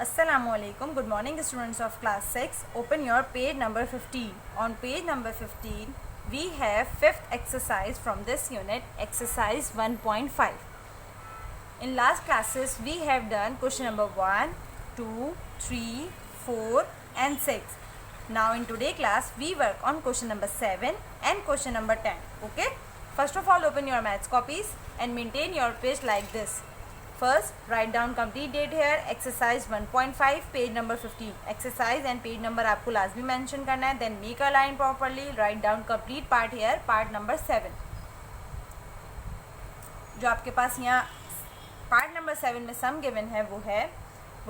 Assalamualaikum. Good morning, students of class 6. Open your page number 15. On page number 15, we have fifth exercise from this unit, exercise 1.5. In last classes, we have done question number 1, 2, 3, 4 and 6. Now in today class, we work on question number 7 and question number 10. Okay? First of all, open your maths copies and maintain your page like this. First, write down complete date here. Exercise 1.5, page number 15. Exercise and page number आपको लाजमी mention करना है. Then make a line properly. Write down complete part here. Part number 7. जो आपके पास यहाँ part number 7 में sum given है वो है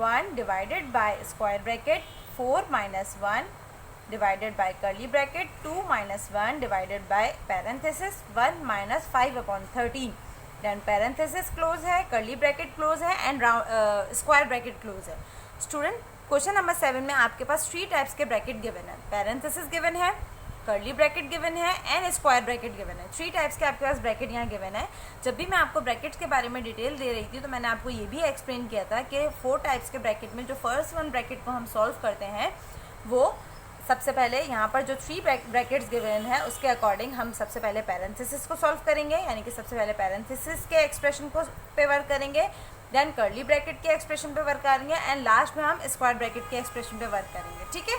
1 divided by square bracket 4 minus 1 divided by curly bracket 2 minus 1 divided by parenthesis 1 minus 5 upon 13. Then parenthesis close है, curly bracket close है and square bracket close है. स्टूडेंट, क्वेश्चन नंबर 7 में आपके पास 3 टाइप्स के ब्रैकेट गिवन है. Parenthesis given है, curly bracket given है एंड स्क्वायर ब्रैकेट गिवन है. 3 टाइप्स के आपके पास ब्रैकेट यहाँ गिवन है. जब भी मैं आपको ब्रैकेट्स के बारे में डिटेल दे रही थी तो मैंने आपको ये भी एक्सप्लेन किया था कि 4 टाइप्स के ब्रैकेट में जो फर्स्ट वन ब्रैकेट को हम सॉल्व करते हैं वो सबसे पहले यहाँ पर जो 3 ब्रैकेट्स गिवन है उसके अकॉर्डिंग हम सबसे पहले पैरेंथेसिस को सॉल्व करेंगे, यानी कि सबसे पहले पैरेंथेसिस के एक्सप्रेशन को पे वर्क करेंगे, देन कर्ली ब्रैकेट के एक्सप्रेशन पे वर्क करेंगे एंड लास्ट में हम स्क्वायर ब्रैकेट के एक्सप्रेशन पे वर्क करेंगे. ठीक है.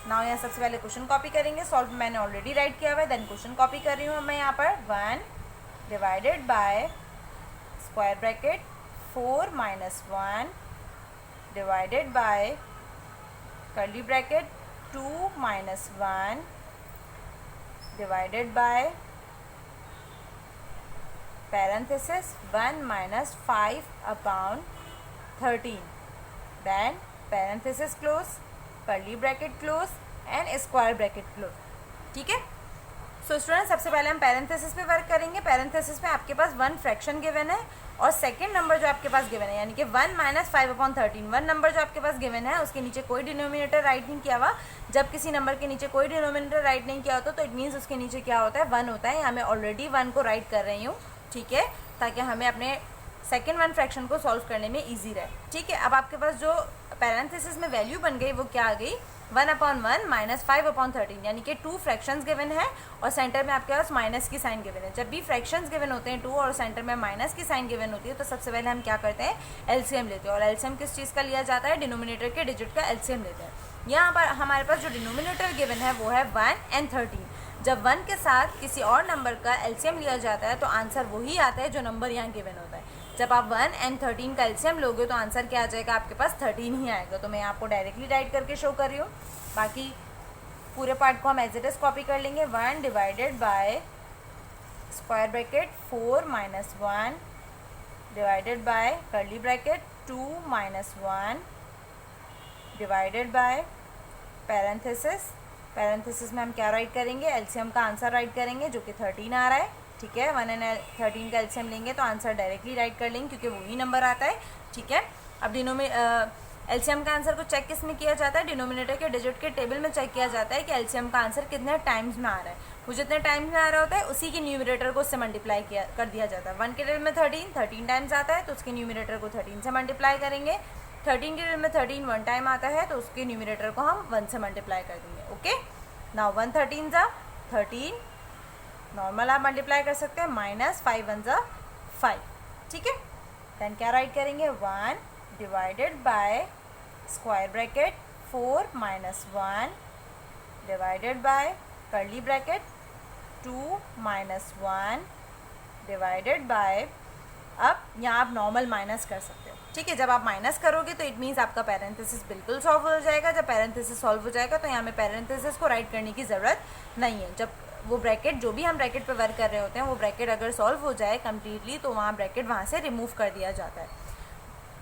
नाउ यहाँ सबसे पहले क्वेश्चन कॉपी करेंगे. सॉल्व मैंने ऑलरेडी राइट किया हुआ है. देन क्वेश्चन कॉपी कर रही हूँ मैं यहाँ पर 1 divided by square bracket 4 minus 1 divided by curly bracket 2 minus 1 divided by parenthesis 1 minus 5 upon 13. Then parenthesis close, curly bracket close and square bracket close. ठीक है. सो स्टूडेंट, सबसे पहले हम पैरेंथेसिस पे वर्क करेंगे. पैरेंथेसिस में आपके पास 1 फ्रैक्शन गिवन है और सेकंड नंबर जो आपके पास गिवन है यानी कि 1 माइनस 5 अपॉन 13. 1 नंबर जो आपके पास गिवन है उसके नीचे कोई डिनोमिनेटर राइट नहीं किया हुआ. जब किसी नंबर के नीचे कोई डिनोमिनेटर राइट नहीं किया होता तो इट मीन्स उसके नीचे क्या होता है, 1 होता है. यहाँ मैं ऑलरेडी 1 को राइट कर रही हूँ. ठीक है, ताकि हमें अपने सेकेंड 1 फ्रैक्शन को सॉल्व करने में ईजी रहे. ठीक है. अब आपके पास जो पैरेंथेसिस में वैल्यू बन गई वो क्या आ गई, 1 अपॉन 1 माइनस 5 अपॉन 13, यानी कि 2 फ्रैक्शंस गिवन है और सेंटर में आपके पास माइनस की साइन गिवन है. जब भी फ्रैक्शंस गिवन होते हैं 2 और सेंटर में माइनस की साइन गिवन होती है तो सबसे पहले हम क्या करते हैं, एलसीएम लेते हैं. और एलसीएम किस चीज़ का लिया जाता है, डिनोमिनेटर के डिजिट का एलसीएम लेते हैं. यहाँ पर हमारे पास जो डिनोमिनेटर गिवन है वो है 1 एंड 13. जब 1 के साथ किसी और नंबर का एलसीएम लिया जाता है तो आंसर वही आता है जो नंबर यहाँ गिवन होता है. जब आप 1 एंड 13 का एलसीएम लोगे तो आंसर क्या आ जाएगा, आपके पास 13 ही आएगा. तो मैं आपको डायरेक्टली राइट करके शो कर रही हूँ. बाकी पूरे पार्ट को हम एज इट इज कॉपी कर लेंगे. 1 divided by square bracket 4 minus 1 divided by curly bracket 2 minus 1 divided by parenthesis. Parenthesis में हम क्या राइट करेंगे, एलसीएम का आंसर राइट करेंगे जो कि 13 आ रहा है. ठीक है. 1 एंड 13 का एलसीएम लेंगे तो आंसर डायरेक्टली राइट कर लेंगे क्योंकि वही नंबर आता है. ठीक है. अब एलसीएम का आंसर को चेक किस में किया जाता है, डिनोमिनेटर के डिजिट के टेबल में चेक किया जाता है कि एलसीएम का आंसर कितने टाइम्स में आ रहा है. वो जितने टाइम्स में आ रहा होता है उसी के न्यूमरेटर को उससे मल्टीप्लाई कर दिया जाता है. 1 के टेबल में 13 टाइम्स आता है तो उसके न्यूमरेटर को 13 से मल्टीप्लाई करेंगे. 13 के टेबल में 13 1 टाइम आता है तो उसके न्यूमरेटर को हम 1 से मल्टीप्लाई कर देंगे. ओके. नाउ 1 13 जा 13, नॉर्मल आप मल्टीप्लाई कर सकते हैं, माइनस 5 1 जा 5. ठीक है. देन क्या राइट करेंगे, 1 divided by square bracket 4 minus 1 divided by curly bracket 2 minus 1 divided bye. अब यहाँ आप नॉर्मल माइनस कर सकते हो. ठीक है. जब आप माइनस करोगे तो इट मीन्स आपका पैरेंथेसिस बिल्कुल सॉल्व हो जाएगा. जब पैरेंथेसिस सॉल्व हो जाएगा तो यहाँ में पैरेंथेसिस को राइट करने की ज़रूरत नहीं है. जब वो ब्रैकेट जो भी हम ब्रैकेट पे वर्क कर रहे होते हैं वो ब्रैकेट अगर सॉल्व हो जाए कम्प्लीटली तो वहाँ ब्रैकेट वहाँ से रिमूव कर दिया जाता है.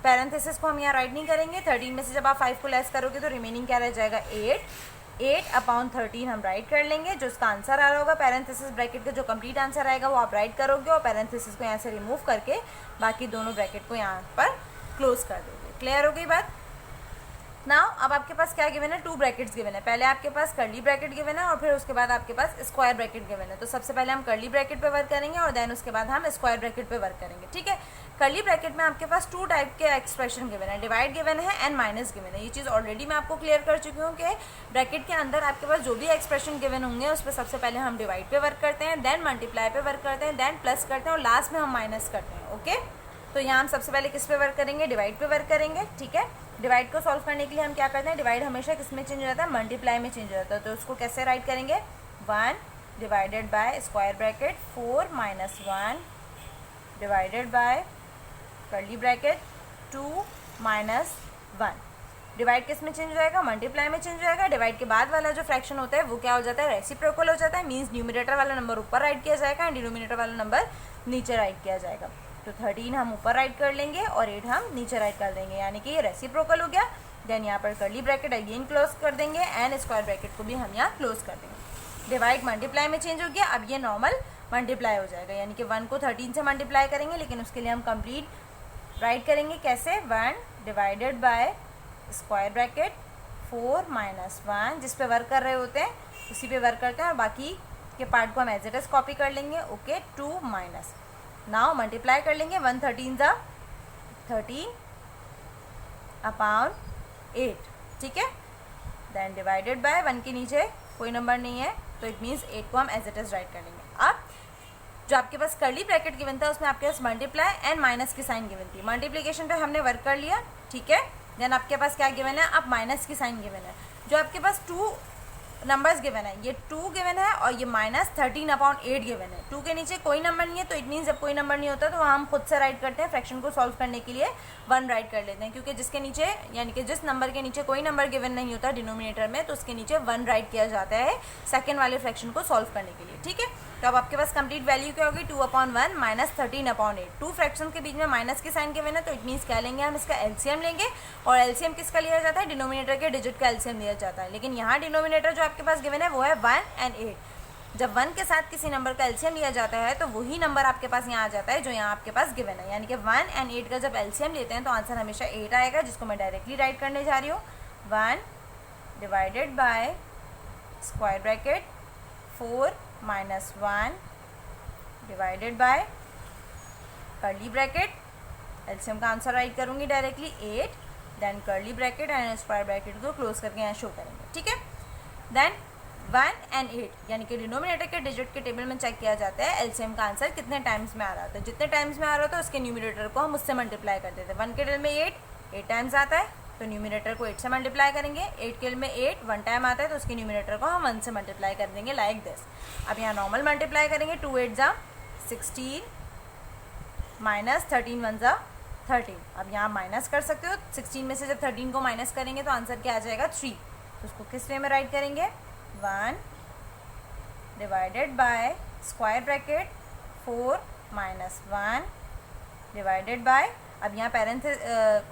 पैरेंथेसिस को हम यहाँ राइट नहीं करेंगे. 13 में से जब आप 5 को लेस करोगे तो रिमेनिंग क्या रह जाएगा, 8 अपॉन 13 हम राइट कर लेंगे. जो उसका आंसर आ रहा होगा पैरेंथेसिस ब्रैकेट का जो कंप्लीट आंसर आएगा वो आप राइट करोगे और पैरेंथेसिस को यहाँ से रिमूव करके बाकी दोनों ब्रैकेट को यहाँ पर क्लोज कर दोगे. क्लियर हो गई बात. नाउ अब आपके पास क्या गिवन है, 2 ब्रैकेट्स गिवन है। पहले आपके पास कर्ली ब्रैकेट गिवन है और फिर उसके बाद आपके पास स्क्वायर ब्रैकेट गिवन है। तो सबसे पहले हम कर्ली ब्रैकेट पे वर्क करेंगे और देन उसके बाद हम स्क्वायर ब्रैकेट पे वर्क करेंगे, ठीक है। कर्ली ब्रैकेट में आपके पास 2 टाइप के एक्सप्रेशन गिवन है, डिवाइड गिवन है एंड माइनस गिवन है। ये चीज़ ऑलरेडी मैं आपको क्लियर कर चुकी हूँ कि ब्रैकेट के अंदर आपके पास जो भी एक्सप्रेशन गिवन होंगे उस पर सबसे पहले हम डिवाइड पे वर्क करते हैं, देन मल्टीप्लाई पे वर्क करते हैं, देन प्लस करते हैं और लास्ट में हम माइनस करते हैं, ओके। तो यहाँ हम सबसे पहले किस पे वर्क करेंगे, डिवाइड पे वर्क करेंगे, ठीक है। डिवाइड को सॉल्व करने के लिए हम क्या करते हैं, डिवाइड हमेशा किस में चेंज हो जाता है, मल्टीप्लाई में चेंज हो जाता है। तो उसको कैसे राइट करेंगे, 1 divided by square bracket 4 minus 1 divided by curly bracket 2 minus 1। Divide किस में चेंज हो जाएगा, मल्टीप्लाई में चेंज हो जाएगा। डिवाइड के बाद वाला जो फ्रैक्शन होता है वो क्या हो जाता है, रेसिप्रोकल हो जाता है। मीन्स न्यूमरेटर वाला नंबर ऊपर राइट किया जाएगा एंड डिनोमिनेटर वाला नंबर नीचे राइट किया जाएगा। तो 13 हम ऊपर राइट कर लेंगे और 8 हम नीचे राइट कर देंगे, यानी कि ये रेसिप्रोकल हो गया। देन यहाँ पर कर्ली ब्रैकेट अगेन क्लोज कर देंगे एंड स्क्वायर ब्रैकेट को भी हम यहाँ क्लोज कर देंगे। डिवाइड मल्टीप्लाई में चेंज हो गया, अब ये नॉर्मल मल्टीप्लाई हो जाएगा, यानी कि 1 को 13 से मल्टीप्लाई करेंगे, लेकिन उसके लिए हम कंप्लीट राइट करेंगे कैसे, 1 divided by square bracket 4 minus 1, जिस पे वर्क कर रहे होते हैं उसी पे वर्क करते हैं और बाकी के पार्ट को हम एज इट इज कॉपी कर लेंगे, ओके। 2 माइनस, नाउ मल्टीप्लाई कर लेंगे, 1 13 ज़ा 13 अपॉन 8, ठीक है। देन डिवाइडेड बाय 1 के नीचे कोई नंबर नहीं है तो इट मीन्स 8 को हम एज इट इज राइट कर लेंगे। अब जो आपके पास कर्ली ब्रैकेट गिवन था उसमें आपके पास मल्टीप्लाई एंड माइनस की साइन गिवन थी। मल्टीप्लिकेशन पे हमने वर्क कर लिया, ठीक है। देन आपके पास क्या गिवन है, अब माइनस की साइन गिवन है। जो आपके पास 2 नंबर्स गिवन है, ये 2 गिवन है और ये माइनस 13 अपॉन 8 गिवन है। 2 के नीचे कोई नंबर नहीं है तो इट मीन्स जब कोई नंबर नहीं होता तो हम खुद से राइट करते हैं, फ्रैक्शन को सॉल्व करने के लिए 1 राइट कर लेते हैं, क्योंकि जिसके नीचे यानी कि जिस नंबर के नीचे कोई नंबर गिवन नहीं होता डिनोमिनेटर में तो उसके नीचे 1 राइट किया जाता है सेकेंड वाले फ्रैक्शन को सॉल्व करने के लिए, ठीक है। तो अब आपके पास कंप्लीट वैल्यू क्या होगी, 2/1 माइनस 13 अपॉन 8। 2 फ्रैक्शन के बीच में माइनस की साइन गिवन है तो इट मीन्स क्या लेंगे, हम इसका एलसीएम लेंगे और एलसीएम किसका लिया जाता है, डिनोमिनेटर के डिजिट का एलसीएम लिया जाता है। लेकिन यहाँ डिनोमिनेटर जो आपके पास गिवन है वो है 1 एंड 8। जब 1 के साथ किसी नंबर का एलसीएम लिया जाता है तो वही नंबर आपके पास यहाँ आ जाता है जो यहाँ आपके पास गिवन है, यानी कि 1 एंड 8 का जब एलसीएम लेते हैं तो आंसर हमेशा 8 आएगा, जिसको मैं डायरेक्टली राइट करने जा रही हूँ। 1 divided by square bracket 4 minus 1 divided by curly bracket, LCM का आंसर राइट करूँगी directly 8, then curly bracket and square bracket को क्लोज करके यहाँ शो करेंगे, ठीक है। देन 1 एंड 8 यानी कि डिनोमिनेटर के डिजिट के टेबल में चेक किया जाता है एलसीएम का आंसर कितने टाइम्स में आ रहा था। जितने टाइम्स में आ रहा था उसके न्यूमरेटर को हम उससे मल्टीप्लाई कर देते हैं। 1 के टेबल में 8 टाइम्स आता है तो न्यूमरेटर को 8 से मल्टीप्लाई करेंगे। 8 के टेबल में 8 1 टाइम आता है तो उसके न्यूमरेटर को हम 1 से मल्टीप्लाई कर देंगे, लाइक दिस। अब यहाँ नॉर्मल मल्टीप्लाई करेंगे, 2 8 ज़ा 16 माइनस 13 1 ज़ा 13। अब यहाँ माइनस कर सकते हो, 16 में से जब 13 को माइनस करेंगे तो आंसर क्या आ जाएगा, 3। तो उसको किस वे में राइट करेंगे, 1 divided by square bracket 4 minus 1 divided bye, अब यहाँ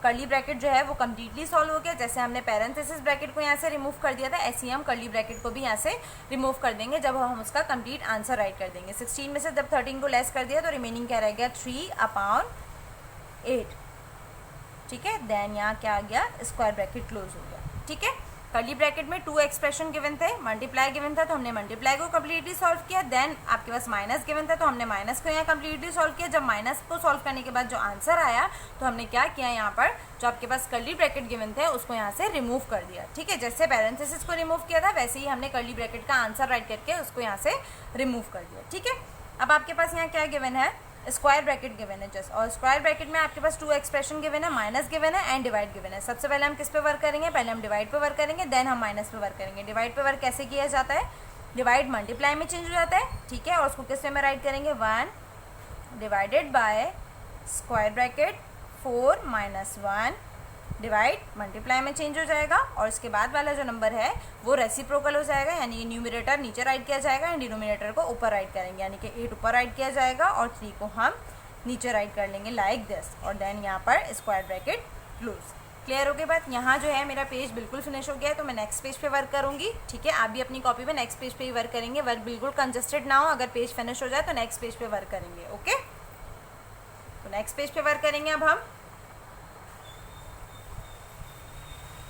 कर्ली ब्रैकेट जो है वो कम्प्लीटली सॉल्व हो गया। जैसे हमने पैरेंथेसिस ब्रैकेट को यहाँ से रिमूव कर दिया था ऐसे ही हम कर्ली ब्रैकेट को भी यहाँ से रिमूव कर देंगे जब हम उसका कंप्लीट आंसर राइट कर देंगे। 16 में से जब 13 को लेस कर दिया तो रिमेनिंग क्या रह गया, 3 अपॉन 8, ठीक है। देन यहाँ क्या आ गया, स्क्वायर ब्रैकेट क्लोज हो गया, ठीक है। कर्ली ब्रैकेट में 2 एक्सप्रेशन गिवन थे, मल्टीप्लाई गिवन था तो हमने मल्टीप्लाई को कम्प्लीटली सॉल्व किया। देन आपके पास माइनस गिवन था तो हमने माइनस को यहाँ कम्प्लीटली सॉल्व किया। जब माइनस को सॉल्व करने के बाद जो आंसर आया तो हमने क्या किया, यहाँ पर जो आपके पास कर्ली ब्रैकेट गिवन थे उसको यहाँ से रिमूव कर दिया, ठीक है। जैसे पैरेंथेसिस को रिमूव किया था वैसे ही हमने कर्ली ब्रैकेट का आंसर राइट करके उसको यहाँ से रिमूव कर दिया, ठीक है। अब आपके पास यहाँ क्या गिवन है, स्क्वायर ब्रैकेट गिवन है जस्ट, और स्क्वायर ब्रैकेट में आपके पास 2 एक्सप्रेशन गिवन है, माइनस गिवन है एंड डिवाइड गिवन है। सबसे पहले हम किस पे वर्क करेंगे, पहले हम डिवाइड पे वर्क करेंगे, देन हम माइनस पे वर्क करेंगे। डिवाइड पे वर्क कैसे किया जाता है, डिवाइड मल्टीप्लाई में चेंज हो जाता है, ठीक है। और उसको किस वे में राइट करेंगे, 1 divided by square bracket 4 minus 1 divide multiply में चेंज हो जाएगा और इसके बाद वाला जो नंबर है वो रेसिप्रोकल हो जाएगा, यानी न्यूमरेटर नीचे राइट किया जाएगा एंड डिनोमिनेटर को ऊपर राइट करेंगे, यानी कि 8 ऊपर राइट किया जाएगा और 3 को हम नीचे राइट कर लेंगे, लाइक दिस। और देन यहाँ पर स्क्वायर ब्रैकेट क्लोज। क्लियर हो गई बात। यहाँ जो है मेरा पेज बिल्कुल फिनिश हो गया है तो मैं नेक्स्ट पेज पे वर्क करूँगी, ठीक है। आप भी अपनी कॉपी में नेक्स्ट पेज पे ही वर्क करेंगे, वर्क बिल्कुल कंजस्टेड ना हो। अगर पेज फिनिश हो जाए तो नेक्स्ट पेज पे वर्क करेंगे, ओके। तो नेक्स्ट पेज पे वर्क करेंगे अब हम।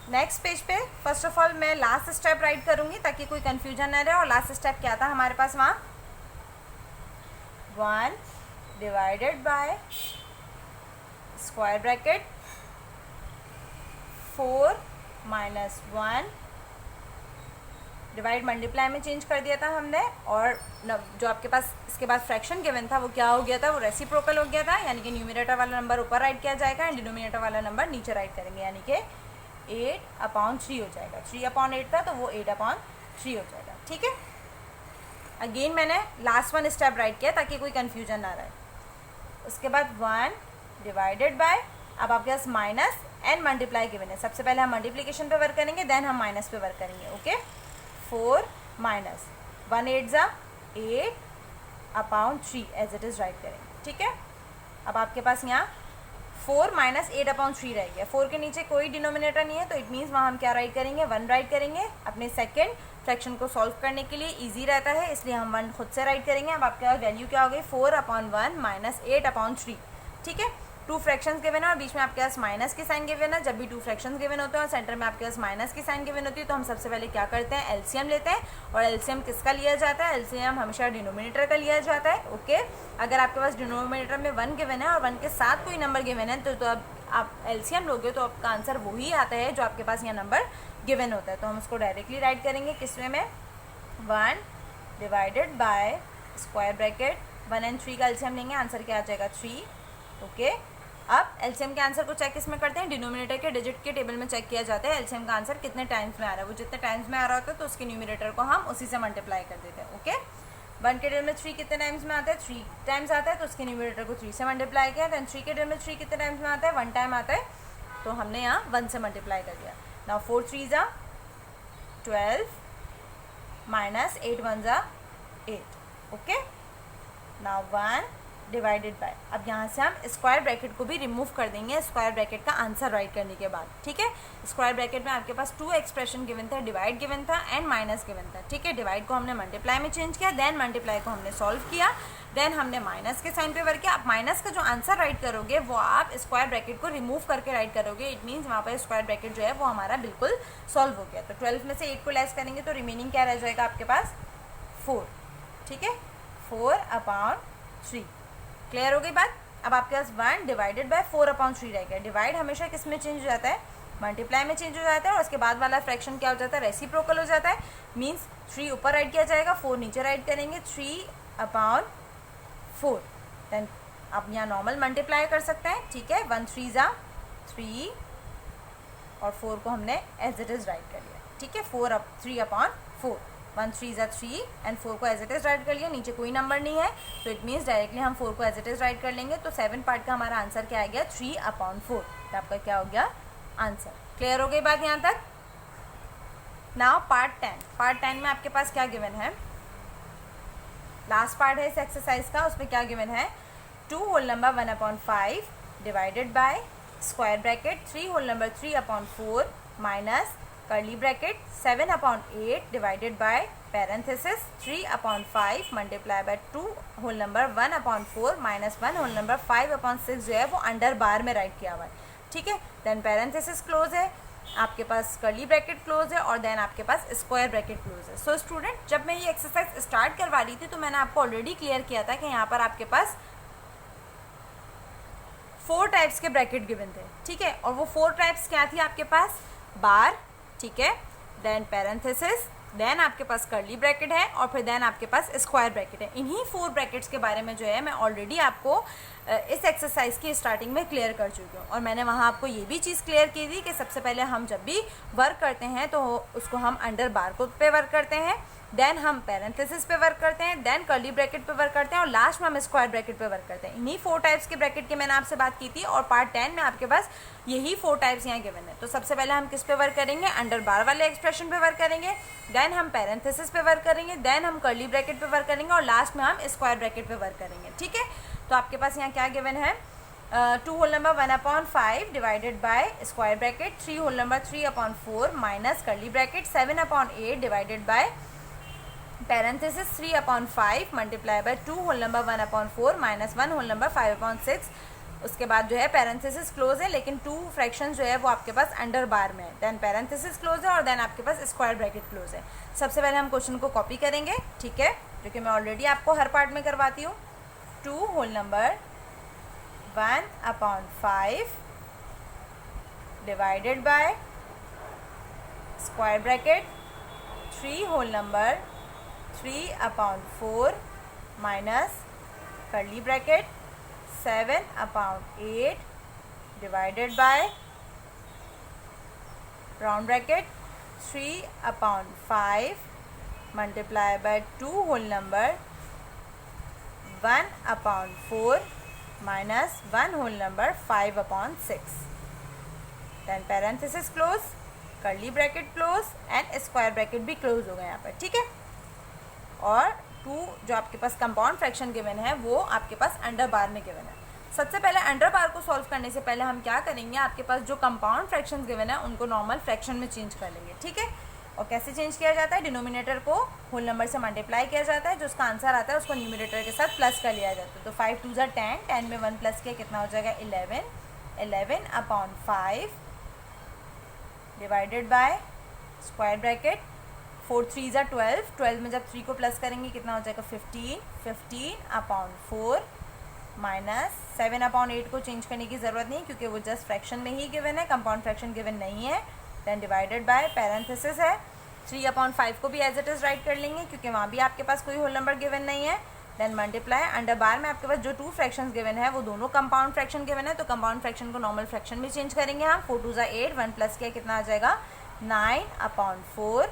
नेक्स्ट पेज पे फर्स्ट ऑफ ऑल मैं लास्ट स्टेप राइट करूँगी ताकि कोई कन्फ्यूजन ना रहे। और लास्ट स्टेप क्या था हमारे पास वहाँ, 1 divided by square bracket 4 minus 1, divide multiply में चेंज कर दिया था हमने। और जो आपके पास इसके बाद फ्रैक्शन गिवन था वो क्या हो गया था, वो रेसिप्रोकल हो गया था, यानी कि न्यूमरेटर वाला नंबर ऊपर राइट किया जाएगा एंड डिनोमिनेटर वाला नंबर नीचे राइट करेंगे, यानी कि 8/3 हो जाएगा। 3/8 था तो वो 8/3 हो जाएगा। ठीक है, अगेन मैंने लास्ट वन स्टेप राइट किया ताकि कोई कन्फ्यूजन ना रहे। उसके बाद 1 डिवाइडेड बाय, अब आपके पास माइनस एंड मल्टीप्लाई गिवन है। सबसे पहले हम मल्टीप्लिकेशन पे वर्क करेंगे, देन हम माइनस पे वर्क करेंगे। ओके, 4 माइनस 1 8 जा 8/3 एज इट इज़ राइट करेंगे। ठीक है, अब आपके पास यहाँ 4 माइनस 8/3 रह गया। 4 के नीचे कोई डिनोमिनेटर नहीं है तो इट मीन्स वहाँ हम क्या राइट करेंगे, 1 राइट करेंगे। अपने सेकेंड फ्रैक्शन को सॉल्व करने के लिए ईजी रहता है, इसलिए हम 1 खुद से राइट करेंगे। अब आपके पास वैल्यू क्या हो गई, 4/1 माइनस 8/3। ठीक है, 2 फ्रैक्शंस गिवन है और बीच में आपके पास माइनस की साइन गिवन है। जब भी 2 फ्रैक्शंस गिवन होते हैं और सेंटर में आपके पास माइनस की साइन गिवन होती है तो हम सबसे पहले क्या करते हैं, एलसीएम लेते हैं। और एलसीएम किसका लिया जाता है, एलसीएम हमेशा डिनोमिनेटर का लिया जाता है। ओके, अगर आपके पास डिनोमिनेटर में 1 गिवन है और 1 के साथ कोई नंबर गिवन है तो अब आप एलसीएम लोगे तो आपका आंसर वही आता है जो आपके पास यहाँ नंबर गिवन होता है। तो हम उसको डायरेक्टली राइट करेंगे किस वे में, 1 divided by square bracket 1 and 3 का एलसीएम लेंगे, आंसर क्या आ जाएगा 3। ओके, अब एलसीएम के आंसर को चेक किसमें करते हैं, डिनोमिनेटर के डिजिट के टेबल में चेक किया जाता है एलसीएम का आंसर कितने टाइम्स में आ रहा है। वो जितने टाइम्स में आ रहा होता है तो उसके न्यूमरेटर को हम उसी से मल्टीप्लाई कर देते हैं। ओके, 1 के टेबल में 3 कितने टाइम्स में आता है, 3 टाइम्स आता है तो उसके न्यूमरेटर को 3 से मल्टीप्लाई किया। दैन 3 के टेबल में 3 कितने टाइम्स में आता है, 1 टाइम आता है तो हमने यहाँ 1 से मल्टीप्लाई कर दिया। नाउ 4 3 जा 12 माइनस 8 1 जा 8। ओके, नाउ 1 डिवाइडेड बाय, अब यहाँ से हम स्क्वायर ब्रैकेट को भी रिमूव कर देंगे स्क्वायर ब्रैकेट का आंसर राइट करने के बाद। ठीक है, स्क्वायर ब्रैकेट में आपके पास 2 एक्सप्रेशन गिवन था, डिवाइड गिवन था एंड माइनस गिवन था। ठीक है, डिवाइड को हमने मल्टीप्लाई में चेंज किया, देन मल्टीप्लाई को हमने सॉल्व किया, देन हमने माइनस के साइन पे वर्क किया। आप माइनस का जो आंसर राइट करोगे वो आप स्क्वायर ब्रैकेट को रिमूव करके राइट करोगे। इट मीन्स वहाँ पर स्क्वायर ब्रैकेट जो है वो हमारा बिल्कुल सॉल्व हो गया। तो 12 में से 8 को लेस करेंगे तो रिमेनिंग क्या रह जाएगा आपके पास, 4। ठीक है, 4/3। क्लियर हो गई बात। अब आपके पास 1 डिवाइडेड बाय 4/3 रह गया। डिवाइड हमेशा किस में चेंज हो जाता है, मल्टीप्लाई में चेंज हो जाता है और उसके बाद वाला फ्रैक्शन क्या हो जाता है, रेसिप्रोकल हो जाता है। मीन्स 3 ऊपर राइट किया जाएगा, 4 नीचे राइट करेंगे, 3/4। देन आप यहाँ नॉर्मल मल्टीप्लाई कर सकते हैं। ठीक है, 1 3 जा 3 और 4 को हमने एज इट इज़ राइट कर लिया। ठीक है, 3/4, 1 3 जा 3 एंड 4 को एज इट इज़ राइट कर लिया। नीचे कोई नंबर नहीं है तो इट मीन्स डायरेक्टली हम 4 को एज इट इज़ राइट कर लेंगे। तो 7 पार्ट का हमारा आंसर क्या आ गया, 3/4। तो आपका क्या हो गया आंसर। क्लियर हो गई बात यहाँ तक। Now part 10। पार्ट 10 में आपके पास क्या गिवन है, लास्ट पार्ट है इस एक्सरसाइज का, उसमें क्या गिवन है, 2 whole number 1/5 divided by square bracket 3 whole number 3/4 minus curly bracket 7/8 divided by parenthesis 3/5 multiply by 2 whole number 1/4 minus 1 whole number 5/6 जो है वो अंडर बार में राइट किया हुआ है। ठीक है, देन पैरेंथेसिस क्लोज है, आपके पास कर्ली ब्रैकेट क्लोज है और देन आपके पास स्क्वायर ब्रैकेट क्लोज है। सो स्टूडेंट, जब मैं ये एक्सरसाइज स्टार्ट करवा रही थी तो मैंने आपको ऑलरेडी क्लियर किया था कि यहाँ पर आपके पास 4 टाइप्स के ब्रैकेट गिवन थे। ठीक है, और वो 4 टाइप्स क्या थी आपके पास, बार, ठीक है, देन पैरेंथेसिस, देन आपके पास कर्ली ब्रैकेट है और फिर देन आपके पास स्क्वायर ब्रैकेट है। इन्हीं 4 ब्रैकेट्स के बारे में जो है मैं ऑलरेडी आपको इस एक्सरसाइज की स्टार्टिंग में क्लियर कर चुकी हूँ। और मैंने वहाँ आपको ये भी चीज़ क्लियर की थी कि सबसे पहले हम जब भी वर्क करते हैं तो उसको हम अंडर बार को पे वर्क करते हैं, देन हम पैरेंथेसिस पे वर्क करते हैं, देन कर्ली ब्रैकेट पे वर्क करते हैं और लास्ट में हम स्क्वायर ब्रैकेट पे वर्क करते हैं। इन्हीं 4 टाइप्स के ब्रैकेट की मैंने आपसे बात की थी और पार्ट 10 में आपके पास यही 4 टाइप्स यहाँ गिवन है। तो सबसे पहले हम किस पे वर्क करेंगे, अंडर बार वाले एक्सप्रेशन पे वर्क करेंगे, देन हम पैरेंथेसिस पे वर्क करेंगे, देन हम कर्ली ब्रैकेट पे वर्क करेंगे और लास्ट में हम स्क्वायर ब्रैकेट पे वर्क करेंगे। ठीक है, तो आपके पास यहाँ क्या गिवन है, 2 whole number 1/5 divided by square bracket 3 whole number 3/4 minus curly bracket 7/8 divided by parenthesis 3/5 multiply by 2 whole number 1/4 minus 1 whole number 5/6 उसके बाद जो है पैरेंथेसिस क्लोज है, लेकिन 2 फ्रैक्शन जो है वो आपके पास अंडर बार में है, देन पैरेंथेसिस क्लोज है और देन आपके पास स्क्वायर ब्रैकेट क्लोज है। सबसे पहले हम क्वेश्चन को कॉपी करेंगे, ठीक है, जो कि मैं ऑलरेडी आपको हर पार्ट में करवाती हूँ। 2 whole number 1/5 divided by square bracket 3 whole number 3/4 minus curly bracket 7/8 divided by round bracket 3/5 multiply by 2 whole number 1/4 minus 1 whole number 5/6, then parenthesis close, curly bracket close and square bracket भी close हो गए यहाँ पर, ठीक है। और 2 जो आपके पास कंपाउंड फ्रैक्शन गिवन है वो आपके पास अंडर बार में गिवन है। सबसे पहले अंडर बार को सॉल्व करने से पहले हम क्या करेंगे, आपके पास जो कंपाउंड फ्रैक्शन गिवन है उनको नॉर्मल फ्रैक्शन में चेंज कर लेंगे, ठीक है। और कैसे चेंज किया जाता है, डिनोमिनेटर को होल नंबर से मल्टीप्लाई किया जाता है, जो उसका आंसर आता है उसको न्यूमिनेटर के साथ प्लस कर लिया जाता है। तो 5 2 10, 10 में 1 प्लस किया कितना हो जाएगा 11, 11/5 डिवाइडेड बाय स्क्वायर ब्रैकेट 4 3 12, 12 में जब 3 को प्लस करेंगे कितना हो जाएगा 15, 15/4 माइनस 7/8 को चेंज करने की ज़रूरत नहीं क्योंकि वो जस्ट फ्रैक्शन में ही गिवन है, कंपाउंड फ्रैक्शन गिवन नहीं है। देन डिवाइडेड बाय पैरेंथेसिस है 3/5 को भी एज इट इज़ राइट कर लेंगे क्योंकि वहाँ भी आपके पास कोई होल नंबर गिवन नहीं है। देन मल्टीप्लाई अंडर बार में आपके पास जो 2 फ्रैक्शंस गिवन है वो दोनों कंपाउंड फ्रैक्शन गिवन है, तो कंपाउंड फ्रैक्शन को नॉर्मल फ्रैक्शन में चेंज करेंगे हम। 4 2 8, 1 प्लस किया कितना आ जाएगा 9/4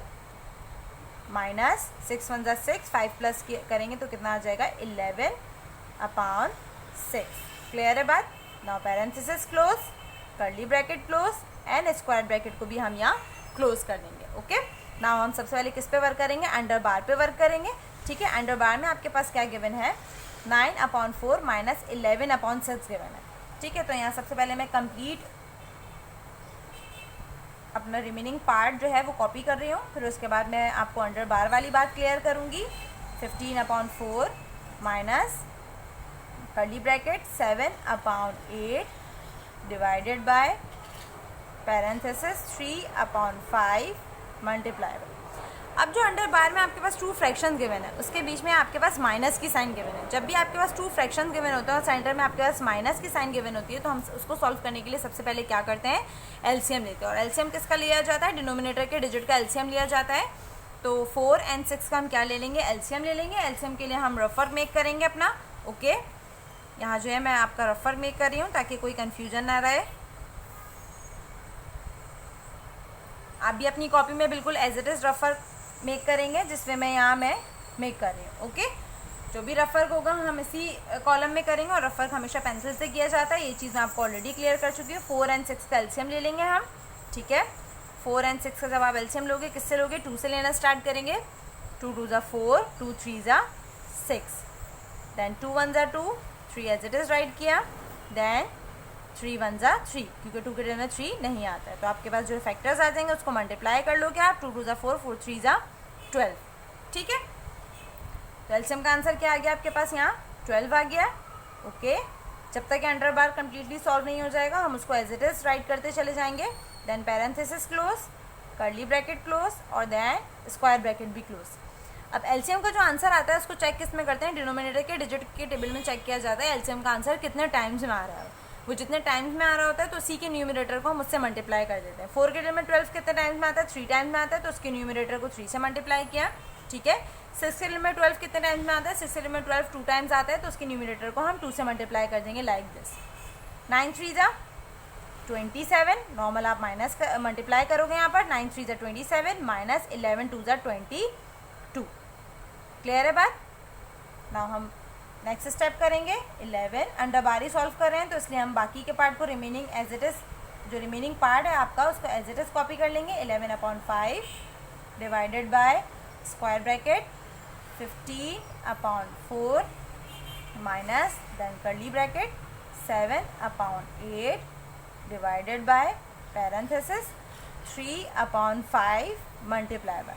माइनस 6 1 6, 5 प्लस करेंगे तो कितना आ जाएगा 11/6। क्लियर है बात। Now parenthesis close, curly bracket close and square bracket को भी हम यहाँ क्लोज कर देंगे। ओके, नाउ हम सबसे पहले किस पे वर्क करेंगे, अंडर बार पे वर्क करेंगे, ठीक है। अंडर बार में आपके पास क्या गिवन है 9/4 माइनस 11/6 गिवन है, ठीक है। तो यहाँ सबसे पहले मैं कंप्लीट अपना रिमेनिंग पार्ट जो है वो कॉपी कर रही हूँ, फिर उसके बाद मैं आपको अंडर बार वाली बात क्लियर करूँगी। 15/4 minus curly bracket 7/8 divided by parenthesis 3/5 multiply. अब जो अंडर बार में आपके पास 2 फ्रैक्शन गिवन है उसके बीच में आपके पास माइनस की साइन गिवन है। जब भी आपके पास 2 फ्रैक्शन गिवन होते हैं और सेंटर में आपके पास माइनस की साइन गिवन होती है तो हम उसको सॉल्व करने के लिए सबसे पहले क्या करते हैं, एलसीएम लेते हैं। और एलसीएम किसका लिया जाता है, डिनोमिनेटर के डिजिट का एलसीएम लिया जाता है। तो 4 और 6 का हम क्या ले लेंगे, एलसीएम ले लेंगे। एलसीएम के लिए हम रफर मेक करेंगे अपना। ओके, यहाँ जो है मैं आपका रफर मेक कर रही हूँ ताकि कोई कन्फ्यूजन ना रहे। आप भी अपनी कॉपी में बिल्कुल एज इट इज़ रफर मेक करेंगे जिसमें मैं यहाँ मेक कर रही हूँ। ओके, जो भी रफर होगा हम इसी कॉलम में करेंगे और रफर हमेशा पेंसिल से किया जाता है, ये चीज़ मैं आपको ऑलरेडी क्लियर कर चुकी हूँ। 4 और 6 का एलसीएम ले लेंगे हम, ठीक है। 4 और 6 का जब आप एलसीएम लोगे किससे लोगे, 2 से लेना स्टार्ट करेंगे। 2 2 4, 2 3 6, then 2 1 2, 3 as it is write किया, देन 3 1 3, क्योंकि 2 के डेल में 3 नहीं आता है तो आपके पास जो फैक्टर्स आ जाएंगे उसको मल्टीप्लाई कर लोगे आप। 2 2 4, 4 3 12, ठीक है। तो एलसीएम का आंसर क्या आ गया आपके पास, यहाँ 12 आ गया। ओके, जब तक अंडर बार कम्प्लीटली सॉल्व नहीं हो जाएगा हम उसको एज इट इज़ राइट करते चले जाएंगे। Then parenthesis close, curly bracket close और देन स्क्वायर ब्रैकेट भी क्लोज। अब एलसीएम का जो आंसर आता है उसको चेक किस में करते हैं, डिनोमिनेटर के डिजिट के टेबल में चेक किया जाता है एलसीएम का आंसर कितने टाइम्स में आ रहा है। वो जितने टाइम्स में आ रहा होता है तो उसी के न्यूमिनेटर को हम उससे मल्टीप्लाई कर देते हैं। 4 के टेबल में 12 कितने टाइम्स में आता है, 3 टाइम्स में आता है तो उसके न्यूमिनेटर को 3 से मल्टीप्लाई किया, ठीक है। 6 के टेबल में 12 कितने टाइम्स में आता है, 6 के टेबल में 12 2 टाइम्स आता है तो उसके न्यूमिनेटर को हम 2 से मल्टीप्लाई कर देंगे लाइक दिस। 9 3 27, नॉर्मल आप माइनस मल्टीप्लाई करोगे यहाँ पर। 9 3 27 माइनस 11 2 22। क्लियर है बात। नाउ हम नेक्स्ट स्टेप करेंगे 11। अंडर बार ही सॉल्व कर रहे हैं तो इसलिए हम बाकी के पार्ट को रिमेनिंग एज इट इज़, जो रिमेनिंग पार्ट है आपका उसको एज इट इज़ कॉपी कर लेंगे। 11/5 divided by square bracket 15/4 minus then curly bracket 7/8 divided by parenthesis 3/5 multiply by.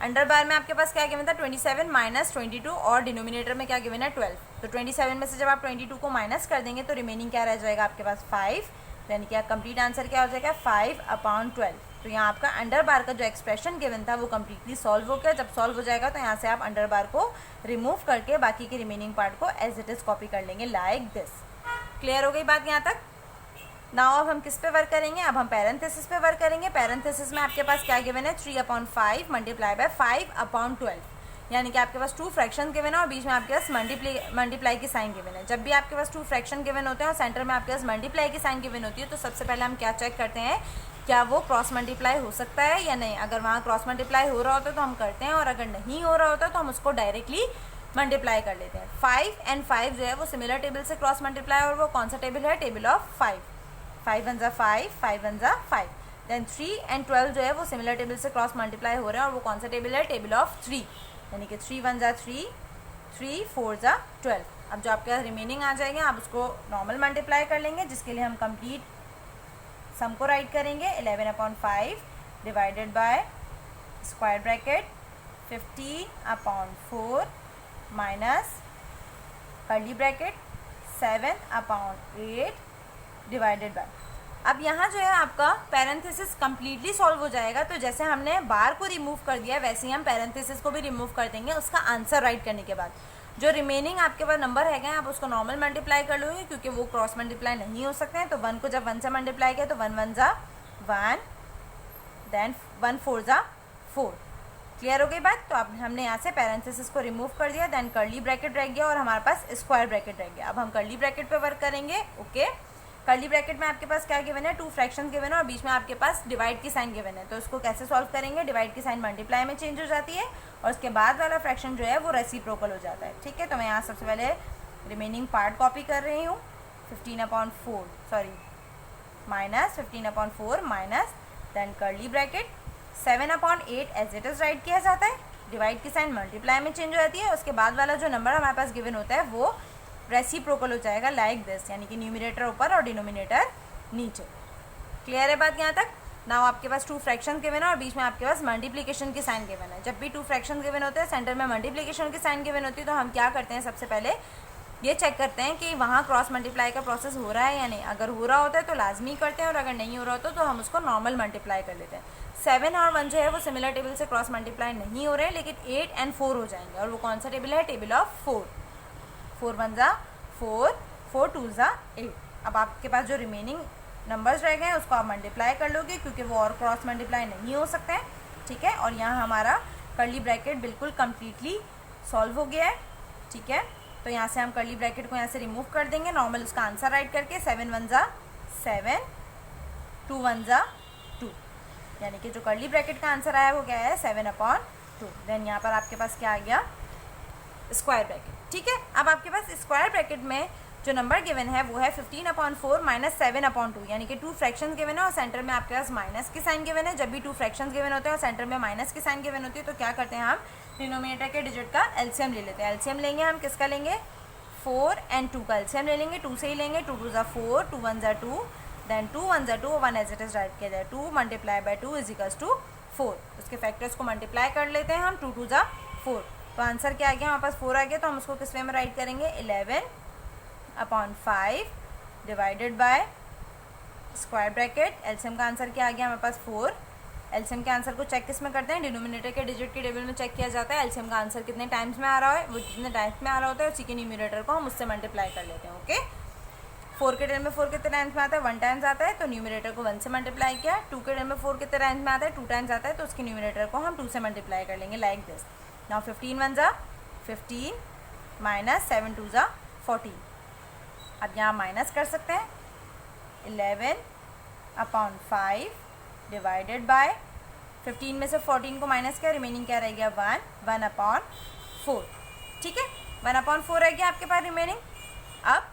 Under bar में आपके पास क्या गिवन था 27 माइनस 22 और डिनोमिनेटर में क्या गिवन है 12। तो 27 में से जब आप 22 को माइनस कर देंगे तो रिमेनिंग क्या रह जाएगा आपके पास 5, यानी कि कंप्लीट आंसर क्या हो जाएगा 5/12। तो यहाँ आपका अंडर बार का जो एक्सप्रेशन गिवन था वो कम्प्लीटली सॉल्व हो गया। जब सॉल्व हो जाएगा तो यहाँ से आप अंडर बार को रिमूव करके बाकी के रिमेनिंग पार्ट को एज इट इज़ कॉपी कर लेंगे लाइक दिस। क्लियर हो गई बात यहाँ तक? नाउ अब हम किस पे वर्क करेंगे? अब हम पैरेंथेसिस पे वर्क करेंगे। पैरेंथेसिस में आपके पास क्या गिवन है 3/5 मल्टीप्लाई बाय 5/12, यानी कि आपके पास 2 फ्रैक्शन गिवन है और बीच में आपके पास मल्टीप्लाई की साइन गिवन है। जब भी आपके पास 2 फ्रैक्शन गिवन होते हैं और सेंटर में आपके पास मल्टीप्लाई की साइन गिवन होती है तो सबसे पहले हम क्या चेक करते हैं, क्या वो क्रॉस मल्टीप्लाई हो सकता है या नहीं। अगर वहाँ क्रॉस मल्टीप्लाई हो रहा होता है तो हम करते हैं, और अगर नहीं हो रहा होता तो हम उसको डायरेक्टली मल्टीप्लाई कर लेते हैं। 5 और 5 जो है वो सिमिलर टेबल से क्रॉस मल्टीप्लाई, और वो कौन सा टेबल है? Table of 5। 5 1 जा 5, 5 1 जा 5। देन 3 और 12 जो है वो सिमिलर टेबल से क्रॉस मल्टीप्लाई हो रहे हैं, और वो कौन सा टेबल है? टेबल ऑफ 3, यानी कि 3 1 जा 3, 3 4 जा 12। अब जो आपके पास रिमेनिंग आ जाएंगे आप उसको नॉर्मल मल्टीप्लाई कर लेंगे, जिसके लिए हम कंप्लीट सम को राइट करेंगे। 11/5 divided by square bracket 15/4 minus curly bracket 7/8 divided bye. अब यहाँ जो है आपका पैरेंथेसिस कम्प्लीटली सॉल्व हो जाएगा। तो जैसे हमने बार को रिमूव कर दिया वैसे ही हम पैरेंथेसिस को भी रिमूव कर देंगे उसका आंसर राइट करने के बाद। जो रिमेनिंग आपके पास नंबर है गए आप उसको नॉर्मल मल्टीप्लाई कर लोगे, क्योंकि वो क्रॉस मल्टीप्लाई नहीं हो सकते हैं। तो 1 को जब 1 से मल्टीप्लाई किया तो 1 1 जा 1, देन 1 4 जा 4। क्लियर हो गई बात? तो अब हमने यहाँ से पैरेंथेसिस को रिमूव कर दिया, देन कर्ली ब्रैकेट रह गया और हमारे पास स्क्वायर ब्रैकेट रह गया। अब हम कर्ली ब्रैकेट पे वर्क करेंगे। ओके, कर्ली ब्रैकेट में आपके पास क्या गिवन है? 2 फ्रैक्शंस गिवन है और बीच में आपके पास डिवाइड की साइन गिवन है। तो इसको कैसे सॉल्व करेंगे? डिवाइड की साइन मल्टीप्लाई में चेंज हो जाती है और उसके बाद वाला फ्रैक्शन जो है वो रेसिप्रोकल हो जाता है। ठीक है, तो मैं यहाँ सबसे पहले रिमेनिंग पार्ट कॉपी कर रही हूँ। 15/4 sorry minus 15/4 minus then curly bracket 7/8 as it is write किया जाता है। डिवाइड की साइन मल्टीप्लाई में चेंज हो जाती है, उसके बाद वाला जो नंबर हमारे पास गिवन होता है वो रेसिप्रोकल हो जाएगा लाइक दिस, यानी कि न्यूमरेटर ऊपर और डिनोमिनेटर नीचे। क्लियर है बात यहाँ तक? नाउ आपके पास 2 फ्रैक्शन गिवन है और बीच में आपके पास मल्टीप्लिकेशन की साइन गिवन है। जब भी 2 फ्रैक्शन गिवन होते हैं सेंटर में मल्टीप्लिकेशन की साइन गिवन होती है तो हम क्या करते हैं, सबसे पहले ये चेक करते हैं कि वहाँ क्रॉस मल्टीप्लाई का प्रोसेस हो रहा है या नहीं। अगर हो रहा होता है तो लाजमी करते हैं और अगर नहीं हो रहा होता तो हम उसको नॉर्मल मल्टीप्लाई कर लेते हैं। 7 और 1 जो है वो सिमिलर टेबल से क्रॉस मल्टीप्लाई नहीं हो रहे हैं, लेकिन 8 और 4 हो जाएंगे, और वो कौन सा टेबल है? Table of 4। 4 1 जा 4, 4 2 जा 8। अब आपके पास जो रिमेनिंग नंबर्स रह गए हैं उसको आप मल्टीप्लाई कर लोगे, क्योंकि वो और क्रॉस मल्टीप्लाई नहीं हो सकते हैं। ठीक है, और यहाँ हमारा कर्ली ब्रैकेट बिल्कुल कम्प्लीटली सॉल्व हो गया है। ठीक है, तो यहाँ से हम कर्ली ब्रैकेट को यहाँ से रिमूव कर देंगे नॉर्मल उसका आंसर राइट करके। 7 1 जा 7, 2 1 जा 2, यानी कि जो कर्ली ब्रैकेट का आंसर आया वो क्या है? 7/2। देन यहाँ पर आपके पास क्या आ गया? Square bracket. ठीक है, अब आपके पास स्क्वायर ब्रैकेट में जो नंबर गिवन है वो है 15/4 माइनस 7/2, यानी कि 2 फ्रैक्शंस गिवन है और सेंटर में आपके पास माइनस की साइन गिवन है। जब भी 2 फ्रैक्शंस गिवन होते हैं और सेंटर में माइनस की साइन गिवन होती है तो क्या करते हैं, हम डिनोमिनेटर के डिजिट का एलसीएम ले लेते हैं। एलसीएम लेंगे हम किसका लेंगे? 4 और 2 का एलसीएम ले लेंगे। 2 से ही लेंगे। 2 2 जा 4, 2 1 जा 2, देन 2 1 जा 2, 1 एज इट इज राइट किया जाए। 2 multiply by 2 is equals to 4। उसके फैक्टर्स को मल्टीप्लाई कर लेते हैं हम। 2 2 जा 4, तो आंसर क्या आ गया? हमारे पास 4 आ गया। तो हम उसको किस वे में राइट करेंगे? 11/5 divided by square bracket. LCM का आंसर क्या आ गया हमारे पास? 4। एलसीएम के आंसर को चेक किस में करते हैं? डिनोमिनेटर के डिजिट के टेबल में चेक किया जाता है। एलसीएम का आंसर कितने टाइम्स में आ रहा है, वो जितने टाइम्स में आ रहा होता है उसी के न्यूमरेटर को हम उससे मल्टीप्लाई कर लेते हैं। ओके, 4 के टेबल में 4 कितने टाइम्स में आता है? 1 टाइम्स आता है, तो न्यूमरेटर को 1 से मल्टीप्लाई किया। 2 के टेबल में 4 कितने टाइम्स में आता है? 2 टाइम्स आता है, तो उसके न्यूमरेटर को हम 2 से मल्टीप्लाई कर लेंगे लाइक दिस। नाउ 15 1 जा 15 माइनस 7 2 जा 14। अब यहाँ माइनस कर सकते हैं। 11/5 डिवाइडेड बाय 15 में से 14 को माइनस किया, रिमेनिंग क्या रह गया? 1 1/4। ठीक है, 1/4 रह गया आपके पास रिमेनिंग। अब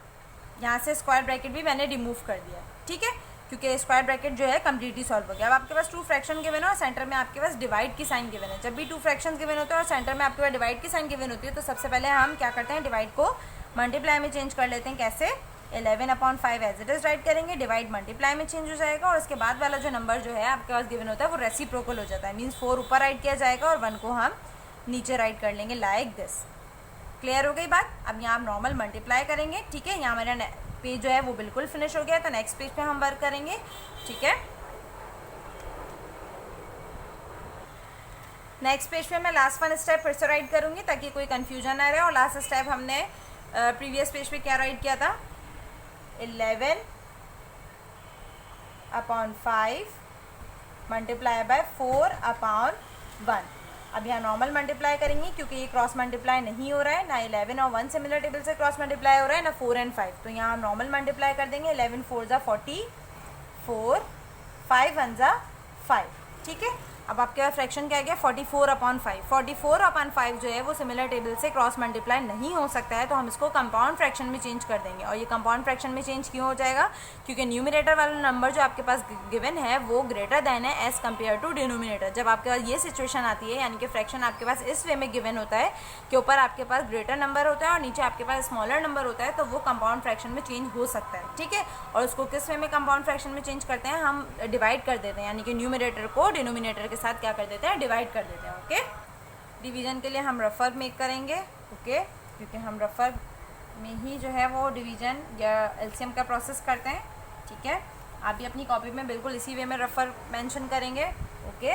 यहाँ से स्क्वायर ब्रैकेट भी मैंने रिमूव कर दिया। ठीक है, क्योंकि स्क्वायर ब्रैकेट जो है कम्प्लीटली सॉल्व हो गया। अब आपके पास 2 फ्रैक्शन गिवन है और सेंटर में आपके पास डिवाइड की साइन गिवन है। जब भी 2 फ्रैक्शन गिवन होते हैं और सेंटर में आपके पास डिवाइड की साइन गिवन होती है तो सबसे पहले हम क्या करते हैं? डिवाइड को मल्टीप्लाई में चेंज कर लेते हैं। कैसे? 11/5 एज इट इज राइट करेंगे, डिवाइड मल्टीप्लाई में चेंज हो जाएगा और उसके बाद वाला जो नंबर जो है आपके पास गिवन होता है वो रेसिप्रोकल हो जाता है। मीन्स 4 ऊपर राइट किया जाएगा और 1 को हम नीचे राइट कर लेंगे लाइक दिस। क्लियर हो गई बात। अब यहाँ आप नॉर्मल मल्टीप्लाई करेंगे, ठीक है। यहाँ मेरा पेज जो है वो बिल्कुल फिनिश हो गया, तो नेक्स्ट पेज पे हम वर्क करेंगे, ठीक है। नेक्स्ट पेज पे मैं लास्ट वन स्टेप फिर से राइट करूँगी ताकि कोई कन्फ्यूजन ना रहे। और लास्ट स्टेप हमने प्रीवियस पेज पे क्या राइट किया था, 11/5 मल्टीप्लाई बाय 4/1। अब यहाँ नॉर्मल मल्टीप्लाई करेंगे क्योंकि ये क्रॉस मल्टीप्लाई नहीं हो रहा है, ना 11 और 1 सिमिलर टेबल से क्रॉस मल्टीप्लाई हो रहा है, ना 4 और 5। तो यहाँ हम नॉर्मल मल्टीप्लाई कर देंगे। 11 4 ज़ा 44, 5 1 ज़ा 5, ठीक है। अब आपके पास फ्रैक्शन क्या गया, 44/5। 44/5 जो है वो सिमिलर टेबल से क्रॉस मल्टीप्लाई नहीं हो सकता है, तो हम इसको कंपाउंड फ्रैक्शन में चेंज कर देंगे। और ये कंपाउंड फ्रैक्शन में चेंज क्यों हो जाएगा, क्योंकि न्यूमरेटर वाला नंबर जो आपके पास गिवन है वो ग्रेटर देन है एज कम्पेयर टू डिनोमिनेटर। जब आपके पास ये सिचुएशन आती है, यानी कि फ्रैक्शन आपके पास इस वे में गिवन होता है कि ऊपर आपके पास ग्रेटर नंबर होता है और नीचे आपके पास स्मॉलर नंबर होता है, तो वो कंपाउंड फ्रैक्शन में चेंज हो सकता है, ठीक है। और उसको किस वे में कंपाउंड फ्रैक्शन में चेंज करते हैं, हम डिवाइड कर देते हैं, यानी कि न्यूमरेटर को डिनोमिनेटर के साथ क्या कर देते हैं, डिवाइड कर देते हैं, ओके। डिवीजन के लिए हम रफर मेक करेंगे, ओके, क्योंकि हम रफर में ही जो है वो डिवीजन या एलसीएम का प्रोसेस करते हैं, ठीक है। आप भी अपनी कॉपी में बिल्कुल इसी वे में रफर मेंशन करेंगे, ओके।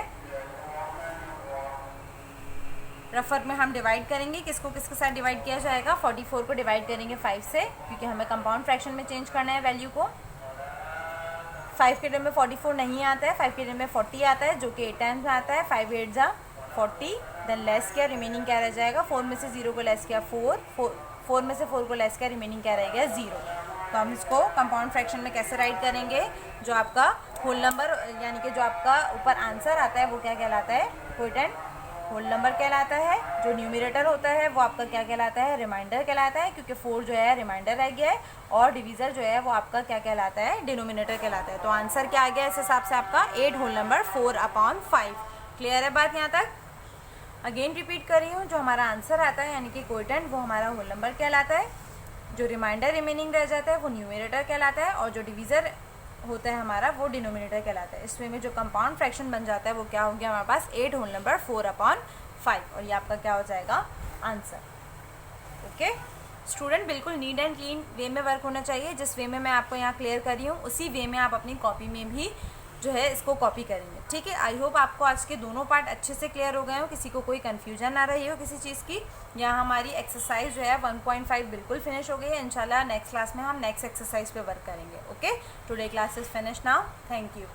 रफर में हम डिवाइड करेंगे, किसको किसके साथ डिवाइड किया जाएगा, 44 को डिवाइड करेंगे 5 से, क्योंकि हमें कंपाउंड फ्रैक्शन में चेंज करना है वैल्यू को। 5 के टर्म में 44 नहीं आता है, 5 के टर्म में 40 आता है, जो कि 8 टाइम्स में आता है। 5 8 ज़ा 40, देन लेस किया, रिमेनिंग क्या रह जाएगा, 4 में से 0 को लेस किया 4 में से 4 को लेस किया, रिमेनिंग क्या रहेगा 0। तो हम इसको कंपाउंड फ्रैक्शन में कैसे राइट करेंगे, जो आपका होल नंबर यानी कि जो आपका ऊपर आंसर आता है वो क्या कहलाता है, क्वोटिएंट होल नंबर कहलाता है। जो न्यूमरेटर होता है वो आपका क्या कहलाता है, रिमाइंडर कहलाता है, क्योंकि 4 जो है रिमाइंडर रह गया है। और डिवीज़र जो है वो आपका क्या कहलाता है, डिनोमिनेटर कहलाता है। तो आंसर क्या आ गया इस हिसाब से आपका 8 होल नंबर 4/5। क्लियर है बात यहाँ तक। अगेन रिपीट कर रही हूँ, जो हमारा आंसर आता है यानी कि क्वोटिएंट वो हमारा होल नंबर कहलाता है, जो रिमाइंडर रिमेनिंग रह जाता है वो न्यूमरेटर कहलाता है, और जो डिवीज़र होता है हमारा वो डिनोमिनेटर कहलाता है। इसमें में जो कंपाउंड फ्रैक्शन बन जाता है वो क्या हो गया हमारे पास, 8 होल नंबर 4/5, और ये आपका क्या हो जाएगा, आंसर, ओके। स्टूडेंट बिल्कुल नीट एंड क्लीन वे में वर्क होना चाहिए। जिस वे में मैं आपको यहाँ क्लियर कर रही हूँ उसी वे में आप अपनी कॉपी में भी जो है इसको कॉपी करेंगे, ठीक है। आई होप आपको आज के दोनों पार्ट अच्छे से क्लियर हो गए हो, किसी को कोई कन्फ्यूजन ना रही हो किसी चीज़ की। यहाँ हमारी एक्सरसाइज जो है 1.5 बिल्कुल फिनिश हो गई है। इंशाल्लाह नेक्स्ट क्लास में हम नेक्स्ट एक्सरसाइज पे वर्क करेंगे, okay. Today class is finish now, thank you.